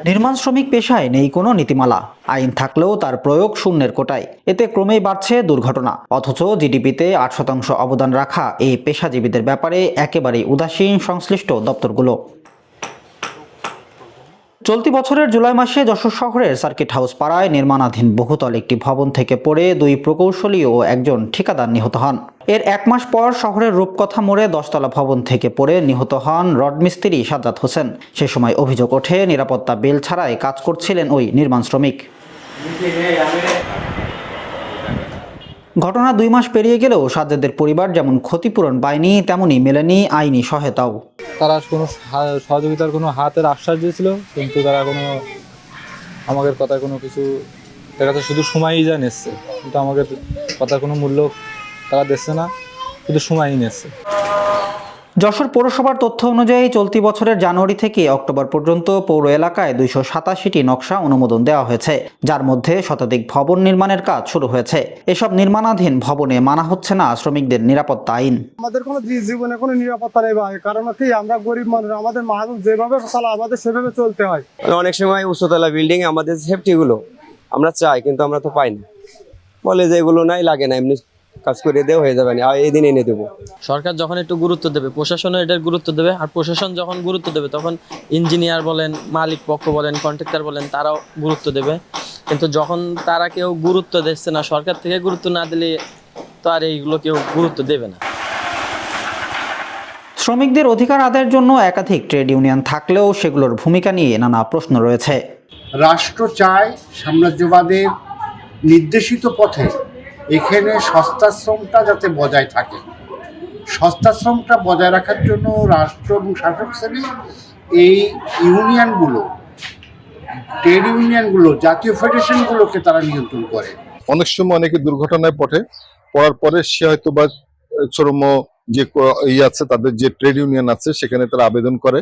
নির্মাণ শ্রমিক পেশায় নেই কোনো নীতিমালা, আইন থাকলেও তার প্রয়োগ শূন্যের কোটায়। এতে ক্রমেই বাড়ছে দুর্ঘটনা। অথচ জিডিপিতে 8% অবদান রাখা এই পেশাজীবীদের ব্যাপারে একেবারেই উদাসীন সংশ্লিষ্ট দপ্তরগুলো। চলতি বছরের জুলাই মাসে যশোর শহরের সার্কিট হাউস পাড়ায় নির্মাণাধীন বহুতল একটি ভবন থেকে পড়ে 2 প্রকৌশলী ও একজন ঠিকাদার নিহত হন। এর 1 মাস পর শহরের রূপকথা মোড়ে 10তলা ভবন থেকে পড়ে নিহত হন রডমিস্ত্রি সাজ্জাদ হোসেন। সে সময় অভিযোগ ওঠে নিরাপত্তা বেল ছাড়াই কাজ করছিলেন ওই নির্মাণ শ্রমিক। ঘটনা 2 মাস পেরিয়ে গেলেও সাজ্জাদের পরিবার যেমন ক্ষতিপূরণ পায়নি, তেমনি মেলেনি আইনি সহায়তাও। তারা কোনো সহযোগিতার কোনো হাতের আশ্বাস দিয়েছিল, কিন্তু তারা কোনো আমাদের কথায় কোনো কিছু, দেখা যাচ্ছে শুধু সময়ই যা নিচ্ছে, কিন্তু আমাদের কথার কোনো মূল্য তারা দিচ্ছে না, শুধু সময়ই নিচ্ছে। যশোর পৌরসভার তথ্য অনুযায়ী চলতি বছরের জানুয়ারি থেকে অক্টোবর পর্যন্ত পৌর এলাকায় 287টি নকশা অনুমোদন দেওয়া হয়েছে, যার মধ্যে শতাধিক ভবন নির্মাণের কাজ শুরু হয়েছে। এসব নির্মাণাধীন ভবনে মানা হচ্ছে না শ্রমিকদের নিরাপত্তা আইন। আমাদের কোনো জীবনে কোনো নিরাপত্তা নেই ভাই, কারণ কি আমরা গরিব মানুষ, আমাদের মানুষ যেভাবে চলা আমাদের সেভাবে চলতে হয়। অনেক সময় উচ্চতলা বিল্ডিং আমাদের সেফটিগুলো আমরা চাই, কিন্তু আমরা তো পাই না। বলে যে এগুলো নাই, লাগে না, এমনি কাজ করে দেওয়া হয়ে যাবে না, এই দিন এনে দেবো। সরকার যখন একটু গুরুত্ব দেবে, প্রশাসনও এটার গুরুত্ব দেবে, আর প্রশাসন যখন গুরুত্ব দেবে তখন ইঞ্জিনিয়ার বলেন, মালিক পক্ষ বলেন, কন্ট্রাক্টর বলেন, তারাও গুরুত্ব দেবে। কিন্তু যখন তারা কেউ গুরুত্ব দিচ্ছে না, সরকার থেকে গুরুত্ব না দিলে তো আর এইগুলো কেউ গুরুত্ব দেবে না। শ্রমিকদের অধিকার আদায়ের জন্য একাধিক ট্রেড ইউনিয়ন থাকলেও সেগুলোর ভূমিকা নিয়ে নানা প্রশ্ন রয়েছে। রাষ্ট্র চায় সাম্রাজ্যবাদের নির্দেশিত পথে এখানে সস্তা শ্রমটা যাতে বজায় থাকে। সস্তা শ্রমটা বজায় রাখার জন্য রাষ্ট্র এবং শাসক শ্রেণী এই ইউনিয়নগুলো, ট্রেড ইউনিয়নগুলো, জাতীয় ফেডারেশনগুলোকে তারা নিয়ন্ত্রণ করে। অনেক সময় অনেকে দুর্ঘটনায় পড়ার পরে সে হয়তো বা শ্রম যে আছে, তাদের যে ট্রেড ইউনিয়ন আছে সেখানে তারা আবেদন করে।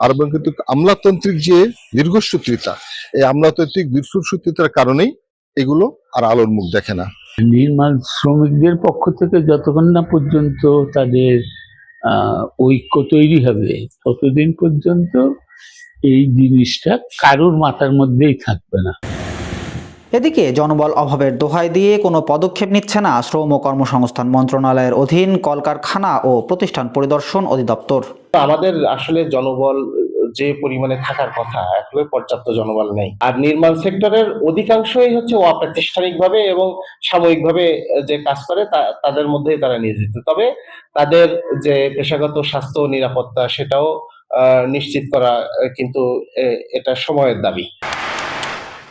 আর এবং কিন্তু আমলাতান্ত্রিক যে দীর্ঘসূত্রিতা, এই আমলাতান্ত্রিক দীর্ঘসূত্রিতার কারণেই এগুলো আর আলোর মুখ দেখে না। নির্মাণ শ্রমিকদের পক্ষ থেকে যতক্ষণ না পর্যন্ত তাদের ঐক্য তৈরি হবে, ততদিন পর্যন্ত এই জিনিসটা কারোর মাথার মধ্যেই থাকবে না। এদিকে জনবল অভাবের দোহাই দিয়ে কোনো পদক্ষেপ নিচ্ছে না শ্রম ও কর্মসংস্থান মন্ত্রণালয়ের অধীন কলকারখানা ও প্রতিষ্ঠান পরিদর্শন অধিদপ্তর। আমাদের আসলে জনবল যে পরিমাণে থাকার কথা, আসলে পর্যাপ্ত জনবল নেই। আর নির্মাণ সেক্টরের অধিকাংশই হচ্ছে অপ্রাতিষ্ঠানিকভাবে এবং সাময়িকভাবে যে কাজ করে তাদের মধ্যেই তারা নিয়োজিত। তবে তাদের যে পেশাগত স্বাস্থ্য ও নিরাপত্তা, সেটাও নিশ্চিত করা কিন্তু এটা সময়ের দাবি।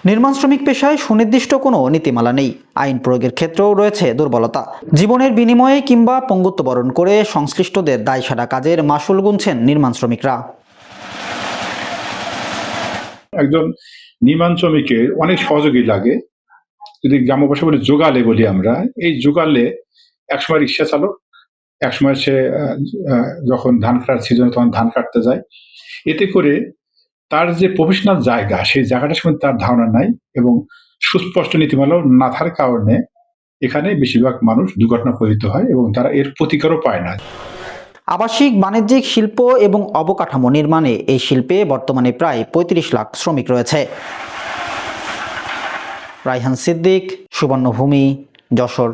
নির্মাণ শ্রমিক পেশায় সুনির্দিষ্ট কোনো নীতিমালা নেই, আইন প্রয়োগের ক্ষেত্রেও রয়েছে দুর্বলতা। জীবনের বিনিময়ে কিংবা পঙ্গুত্ব বরণ করে সংশ্লিষ্টদের দায়সারা কাজের মাশুল গুনছেন নির্মাণ শ্রমিকরা। একজন নির্মাণ শ্রমিকের অনেক সহযোগী লাগে, যদি গ্রাম্য ভাষা বলে জোগালে বলি আমরা। এই জোগালে একসময় রিক্সা চালক, একসময় সে যখন ধান কাটার সিজন তখন ধান কাটতে যায়। এতে করে তার যে প্রফেশনাল জায়গা, সেই জায়গাটার সম্বন্ধে তার ধারণা নাই এবং সুস্পষ্ট নীতিমালাও না থাকার কারণে এখানে বেশিরভাগ মানুষ দুর্ঘটনা পতিত হয় এবং তারা এর প্রতিকারও পায় না। আবাসিক, বাণিজ্যিক, শিল্প এবং অবকাঠামো নির্মাণে এই শিল্পে বর্তমানে প্রায় 35 লাখ শ্রমিক রয়েছে। রায়হান সিদ্দিক, সুবর্ণভূমি, যশোর।